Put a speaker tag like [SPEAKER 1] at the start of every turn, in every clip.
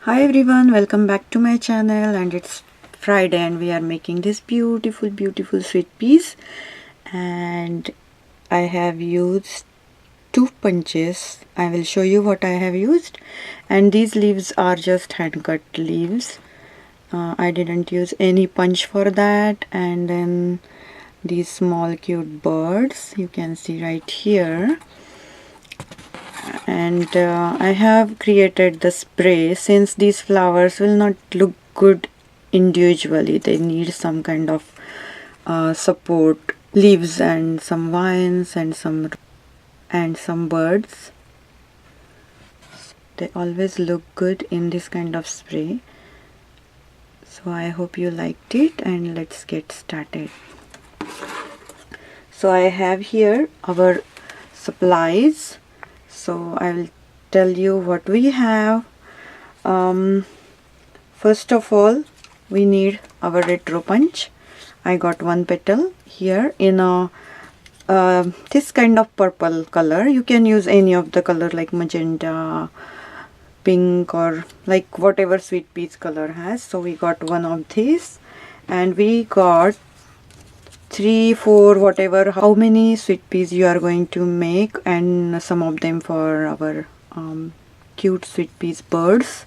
[SPEAKER 1] Hi everyone, welcome back to my channel, and it's Friday and we are making this beautiful sweet peas, and I have used 2 punches. I will show you what I have used, and these leaves are just hand cut leaves. I didn't use any punch for that. And then these small cute birds you can see right here. And I have created the spray. Since these flowers will not look good individually, they need some kind of support, leaves and some vines and some birds. They always look good in this kind of spray. So I hope you liked it, and let's get started. So I have here our supplies. So I will tell you what we have. First of all, we need our retro punch. I got 1 petal here in a this kind of purple color. You can use any of the color like magenta, pink, or like whatever sweet peas color has. So we got one of these, and we got 3, 4, whatever, how many sweet peas you are going to make, and some of them for our cute sweet peas birds.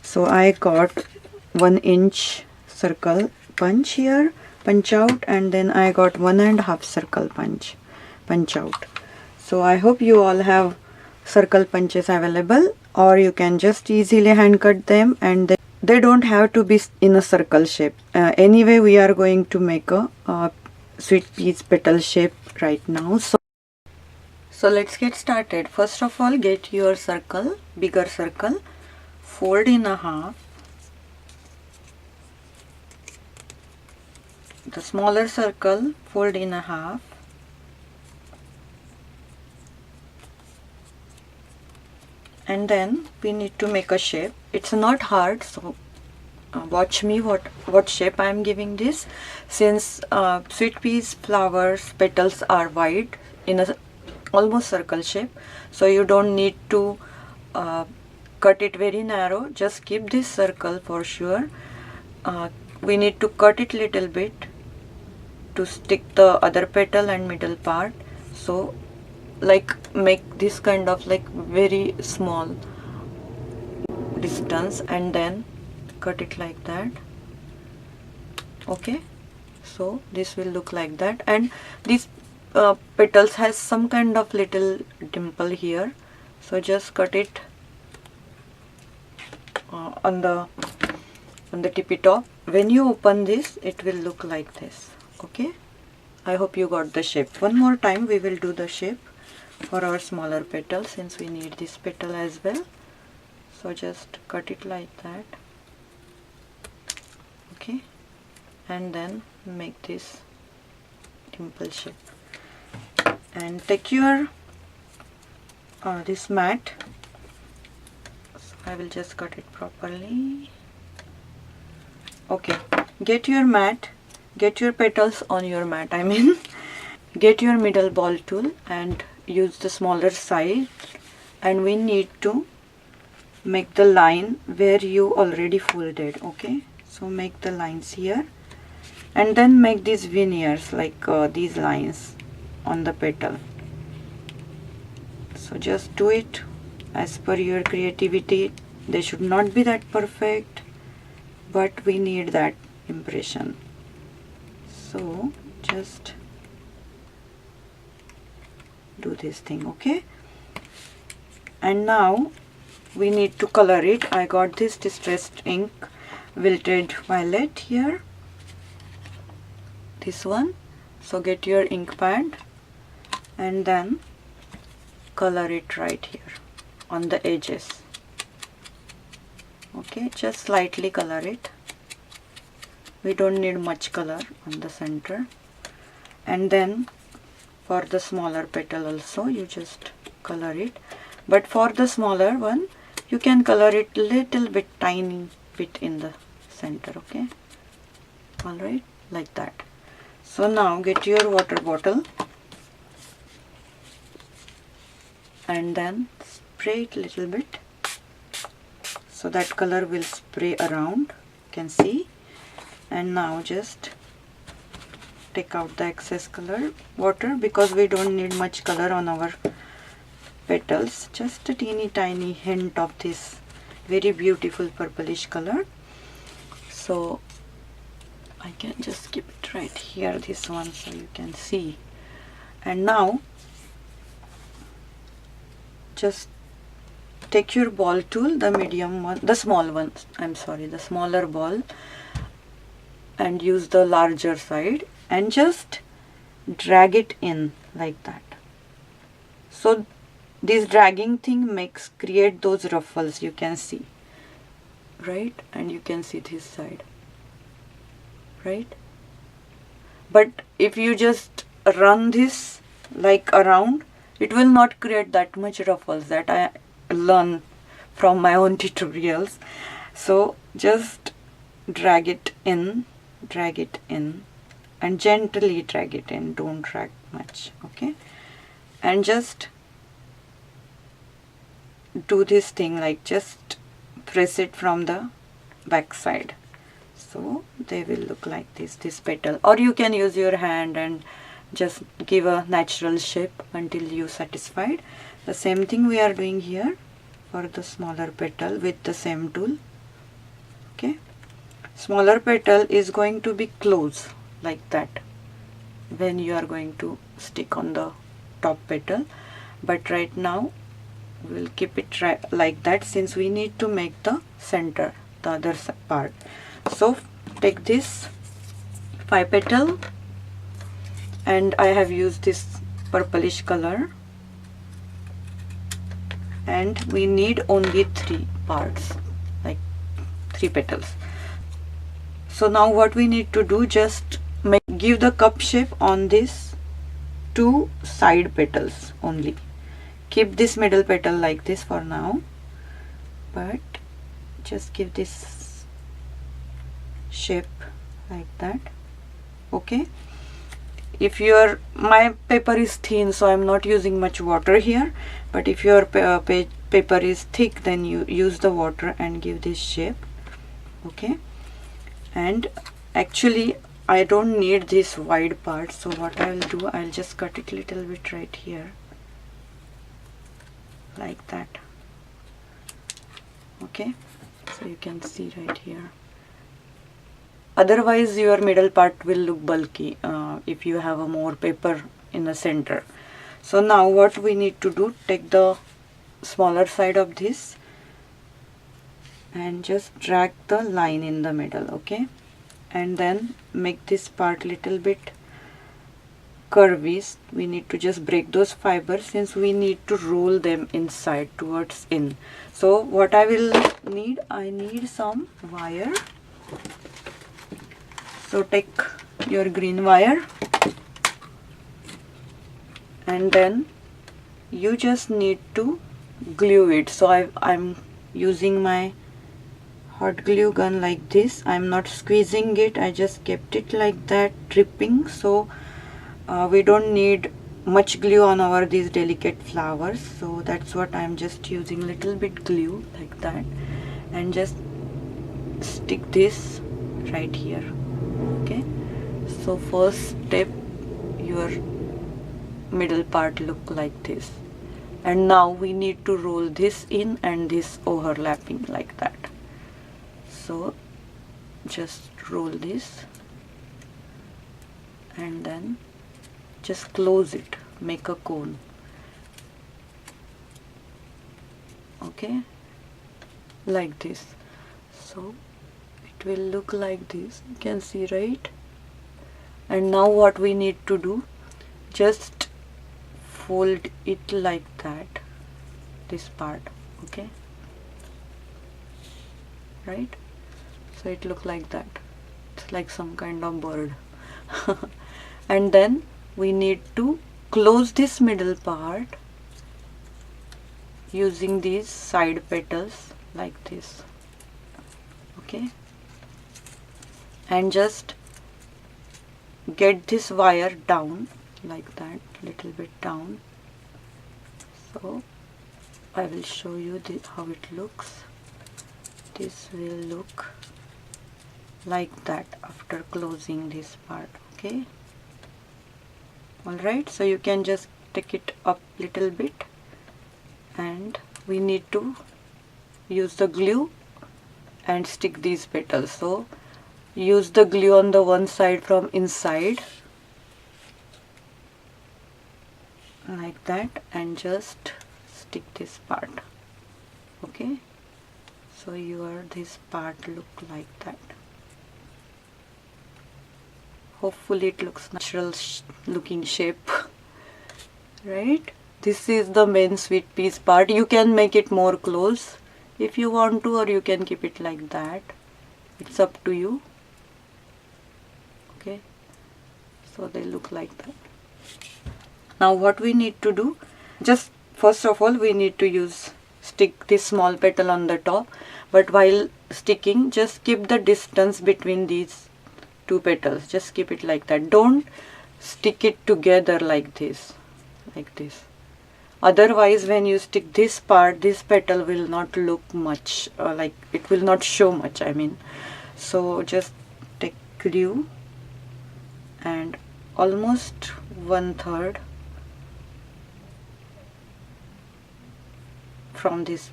[SPEAKER 1] So I got 1-inch circle punch here, punch out, and then I got 1.5 circle punch out. So I hope you all have circle punches available, or you can just easily hand cut them, and they don't have to be in a circle shape. Anyway, we are going to make a sweet peas petal shape right now. So let's get started. First of all, get your circle, bigger circle, fold in a half. The smaller circle, fold in a half. And then we need to make a shape. It's not hard, so watch me what shape I am giving this. Since sweet peas flowers petals are wide in a almost circle shape, so you don't need to cut it very narrow. Just keep this circle for sure. We need to cut it little bit to stick the other petal and middle part. So like make this kind of like very small distance, and then cut it like that. Okay, so this will look like that, and these petals has some kind of little dimple here, so just cut it on the tippy top. When you open this, it will look like this. Okay, I hope you got the shape. One more time we will do the shape for our smaller petal, since we need this petal as well. So just cut it like that. Okay, and then make this dimple shape, and take your this mat. So I will just cut it properly. Okay, get your mat, get your petals on your mat, I mean get your middle ball tool and use the smaller side, and we need to make the line where you already folded. Okay, so make the lines here, and then make these veneers like these lines on the petal. So just do it as per your creativity. They should not be that perfect, but we need that impression. So just do this thing. Okay, and now we need to color it. I got this distressed ink, wilted violet here, this one. So get your ink pad and then color it right here on the edges. Okay, just slightly color it. We don't need much color on the center. And then for the smaller petal also, you just color it, but for the smaller one you can color it little bit, tiny bit in the center. Okay, all right, like that. So now get your water bottle and then spray it little bit. so that color will spray around, you can see. And now just take out the excess color water, because we don't need much color on our petals, just a teeny tiny hint of this very beautiful purplish color. So I can just keep it right here, this one, so you can see. And now just take your ball tool, the medium one, the small one, I'm sorry, the smaller ball, and use the larger side and just drag it in like that. So this dragging thing create those ruffles, you can see, right? And you can see this side, right? But if you just run this like around, it will not create that much ruffles, that I learned from my own tutorials. So just drag it in, and gently drag it in, don't drag much, okay? And just do this thing, like just press it from the back side, so they will look like this petal. Or you can use your hand and just give a natural shape until you satisfied. The same thing we are doing here for the smaller petal with the same tool, okay? Smaller petal is going to be close like that when you are going to stick on the top petal, but right now we'll keep it like that, since we need to make the center, the other part. So take this 5 petal, and I have used this purplish color, and we need only 3 parts, like 3 petals. So now what we need to do, just give the cup shape on these 2 side petals only. Keep this middle petal like this for now, but just give this shape like that, okay? If my paper is thin, so I'm not using much water here, but if your paper is thick, then you use the water and give this shape, okay? And actually I don't need this wide part, so what I will do, I'll just cut it little bit right here like that, okay? So you can see right here. Otherwise your middle part will look bulky if you have a more paper in the center. So now what we need to do, take the smaller side of this and just drag the line in the middle, okay? And then make this part little bit curvy. We need to just break those fibers, since we need to roll them inside towards in. So what I will need, I need some wire. So take your green wire, and then you just need to glue it. So I'm using my hot glue gun like this. I'm not squeezing it, I just kept it like that, dripping. So we don't need much glue on our these delicate flowers, so that's what I'm just using little bit glue like that, and just stick this right here, okay? So first step, your middle part look like this, and now we need to roll this in and this overlapping like that. So just roll this and then just close it, make a cone, okay, like this. So it will look like this, you can see, right? And now what we need to do, just fold it like that, this part, okay, right? So it look like that, it's like some kind of bird. And then we need to close this middle part using these side petals like this, okay? And just get this wire down like that, little bit down. So I will show you how it looks. this will look like that after closing this part. Okay, alright, so you can just take it up little bit, and we need to use the glue and stick these petals. So use the glue on the one side from inside like that, and just stick this part. Okay, so this part look like that. Hopefully it looks natural looking shape, right? This is the main sweet peas part. You can make it more close if you want to, or you can keep it like that. It's up to you. Okay, so they look like that. Now what we need to do, just first of all we need to stick this small petal on the top, but while sticking just keep the distance between these two petals. Just keep it like that. Don't stick it together like this. Otherwise when you stick this part, this petal will not look much, like it will not show much, I mean. So just take glue and almost 1/3 from this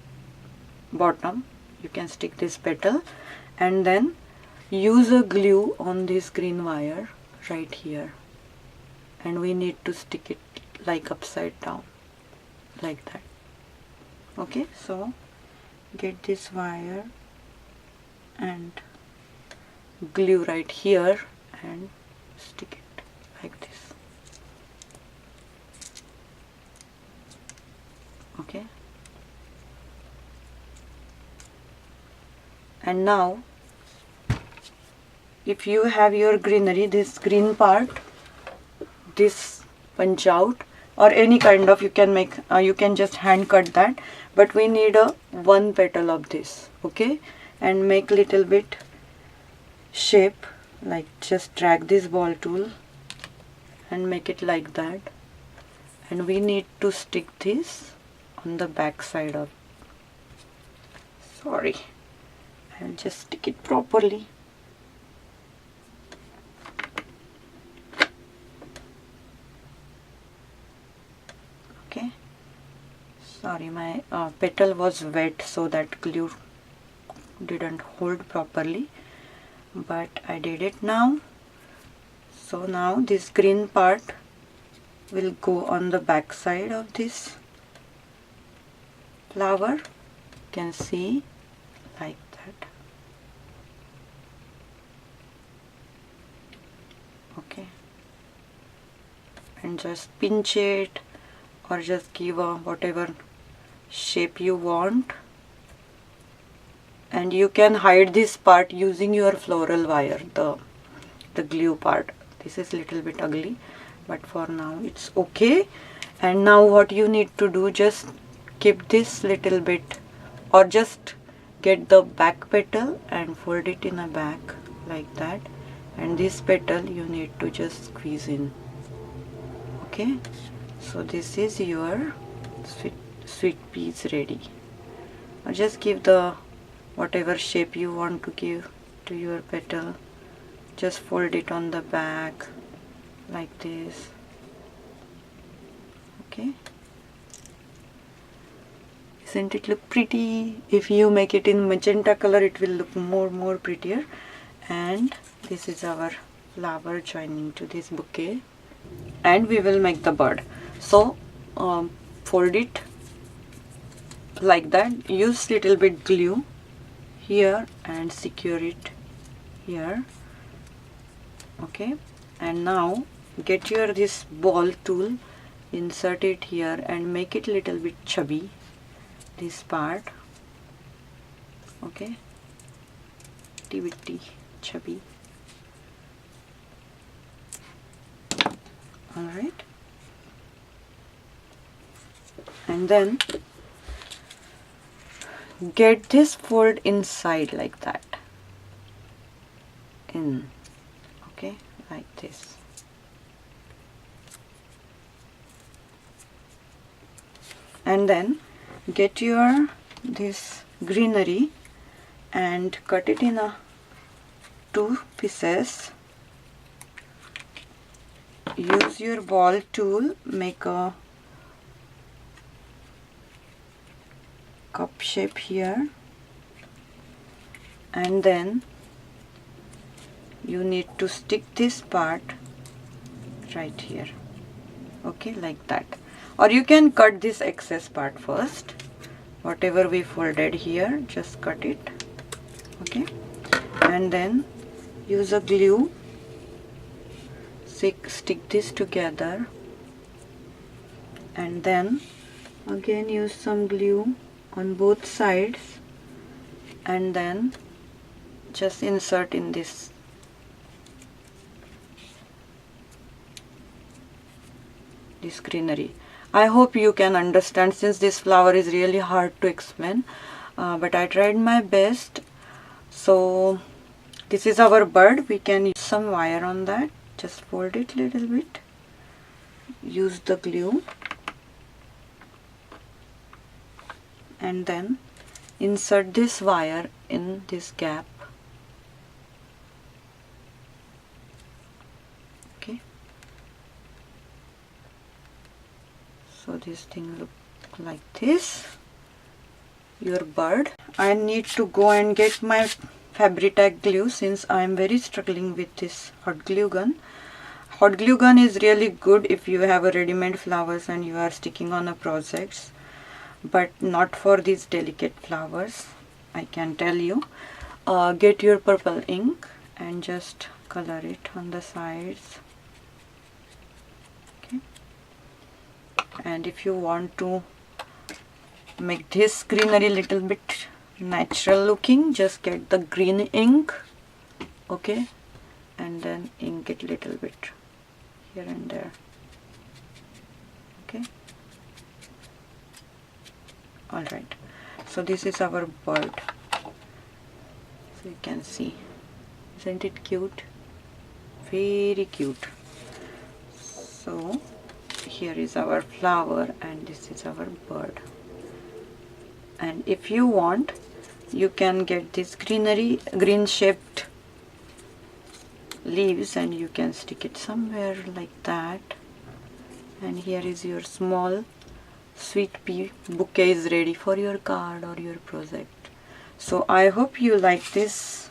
[SPEAKER 1] bottom you can stick this petal, and then use a glue on this green wire right here, and we need to stick it like upside down like that. Okay, so get this wire and glue right here and stick it like this. Okay, and now if you have your greenery, this green part, this punch out, or any kind of, you can make, you can just hand cut that, but we need a one petal of this. Okay, and make little bit shape, like just drag this ball tool and make it like that, and we need to stick this on the back side of, sorry, I'll just stick it properly. Okay, sorry, my petal was wet, so that glue didn't hold properly, but I did it now. So now this green part will go on the back side of this flower. You can see like that. Okay, and just pinch it, or just give a whatever shape you want, and you can hide this part using your floral wire, the glue part. This is little bit ugly, but for now it's okay. And now what you need to do, just keep this little bit, or just get the back petal and fold it in a back like that, and this petal you need to just squeeze in. Okay, so this is your sweet peas ready. Or just give the whatever shape you want to give to your petal. Just fold it on the back like this. Okay, isn't it look pretty? If you make it in magenta color, it will look more prettier. And this is our flower joining to this bouquet, and we will make the bird. So fold it like that, use little bit glue here and secure it here. Okay, and now get your this ball tool, insert it here and make it little bit chubby, this part. Okay, bitty chubby. Alright, and then get this fold inside like that, in, okay, like this. And then get your this greenery and cut it in two pieces. Use your ball tool, make a cup shape here, and then you need to stick this part right here, okay, like that. Or you can cut this excess part first. Whatever we folded here, just cut it, okay, and then use a glue, stick this together, and then again use some glue on both sides, and then just insert in this greenery. I hope you can understand, since this flower is really hard to explain, but I tried my best. So this is our bird. We can use some wire on that. Just fold it little bit, use the glue, and then insert this wire in this gap, okay. So this thing look like this, your bird. I need to go and get my Fabri-Tac glue, since I am very struggling with this hot glue gun. Hot glue gun is really good if you have a ready-made flowers and you are sticking on a projects, but not for these delicate flowers, I can tell you. Get your purple ink and just color it on the sides, okay. And if you want to make this greenery little bit natural looking, just get the green ink, okay, and then ink it little bit here and there, okay. Alright, so this is our bird. So you can see, isn't it cute? Very cute. So here is our flower and this is our bird. And if you want, you can get this green shaped leaves and you can stick it somewhere like that. And here is your small sweet pea bouquet is ready for your card or your project. So I hope you like this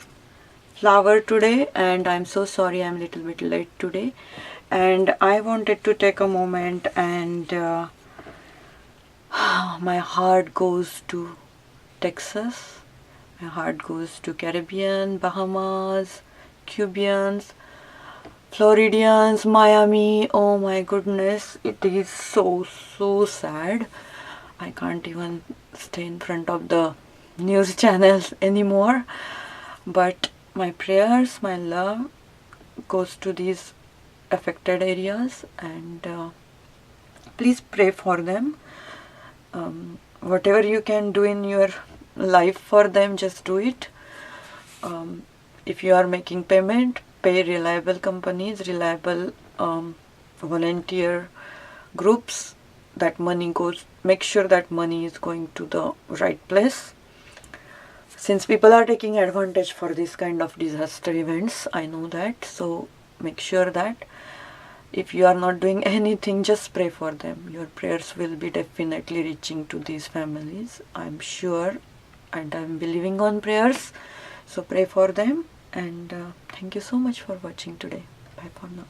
[SPEAKER 1] flower today, and I'm so sorry I'm a little bit late today. And I wanted to take a moment and my heart goes to Texas, my heart goes to Caribbean, Bahamas, Cubans, Floridians, Miami. Oh my goodness, it is so sad. I can't even stay in front of the news channels anymore. But my prayers, my love goes to these affected areas, and please pray for them. Whatever you can do in your life for them, just do it. If you are making payment, pay reliable companies, reliable volunteer groups. That money goes, make sure that money is going to the right place. Since people are taking advantage for this kind of disaster events, I know that. So make sure that if you are not doing anything, just pray for them. Your prayers will be definitely reaching to these families, I'm sure, and I'm believing on prayers. So pray for them, and thank you so much for watching today. Bye for now.